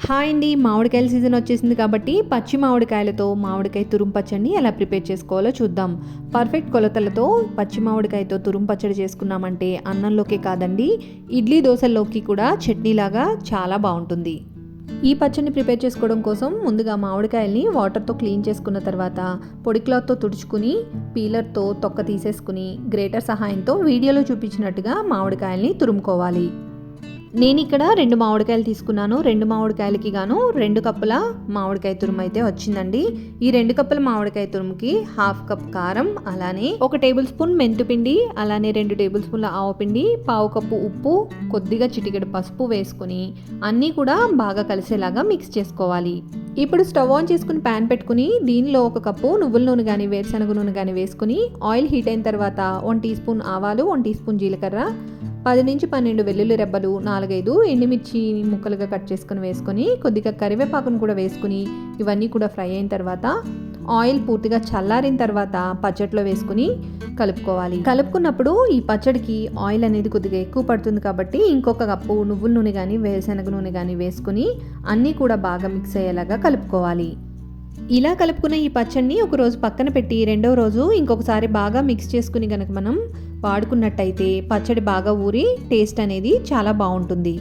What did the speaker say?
Hi అండి, మామిడికాయల season వచ్చేసింది కాబట్టి పచ్చి మామిడికాయలతో మామిడికాయ తురుము పచ్చడిని ఎలా ప్రిపేర్ చేసుకోవాలో చూద్దాం. పర్ఫెక్ట్ కొలతలతో పచ్చి మామిడికాయతో తురుము పచ్చడి చేసుకున్నామంటే అన్నంలోకే కాదండి, ఇడ్లీ దోశల్లోకి కూడా చట్నీలాగా చాలా బాగుంటుంది. ఈ పచ్చడిని ప్రిపేర్ చేసుకోవడం కోసం ముందుగా మామిడికాయల్ని వాటర్తో క్లీన్ చేసుకున్న తర్వాత పొడి క్లాత్తో తుడుచుకుని పీలర్తో తొక్క తీసేసుకుని గ్రేటర్ సహాయంతో వీడియోలో చూపించినట్టుగా మామిడికాయల్ని తురుముకోవాలి. నేను ఇక్కడ 2 మామిడికాయలు తీసుకున్నాను. 2 మామిడికాయలకి గాను 2 కప్పుల మామిడికాయ తురుము అయితే వచ్చిందండి. ఈ 2 కప్పుల మామిడికాయ తురుముకి 1/2 కప్ కారం, అలానే 1 టేబుల్ స్పూన్ మెంతుపిండి, అలానే 2 టేబుల్ స్పూన్ల ఆవపిండి, 1/2 కప్పు ఉప్పు, కొద్దిగా చిటికెడు పసుపు వేసుకుని అన్నీ కూడా బాగా కలిసేలాగా మిక్స్ చేసుకోవాలి. ఇప్పుడు స్టవ్ ఆన్ చేసుకుని ప్యాన్ పెట్టుకుని దీనిలో 1 కప్పు నువ్వుల నూనె కానీ వేరుశనగ నూనె కానీ వేసుకుని ఆయిల్ హీట్ అయిన తర్వాత 1 టీ స్పూన్ ఆవాలు, 1 టీ స్పూన్ జీలకర్ర, 10 నుంచి 12 వెల్లుల్లి రెబ్బలు, 4-5 ఎండుమిర్చి ముక్కలుగా కట్ చేసుకుని వేసుకొని కొద్దిగా కరివేపాకును కూడా వేసుకుని ఇవన్నీ కూడా ఫ్రై అయిన తర్వాత ఆయిల్ పూర్తిగా చల్లారిన తర్వాత పచ్చడిలో వేసుకుని కలుపుకోవాలి. కలుపుకున్నప్పుడు ఈ పచ్చడికి ఆయిల్ అనేది కొద్దిగా ఎక్కువ పడుతుంది కాబట్టి ఇంకొక కప్పు నువ్వుల నూనె కానీ వేరుశనగ నూనె కానీ వేసుకుని అన్నీ కూడా బాగా మిక్స్ అయ్యేలాగా కలుపుకోవాలి. ఇలా కలుపుకున్న ఈ పచ్చడిని ఒక రోజు పక్కన పెట్టి రెండవ రోజు ఇంకొకసారి బాగా మిక్స్ చేసుకుని కనుక మనం వాడుకున్నట్టయితే పచ్చడి బాగా ఊరి టేస్ట్ అనేది చాలా బాగుంటుంది.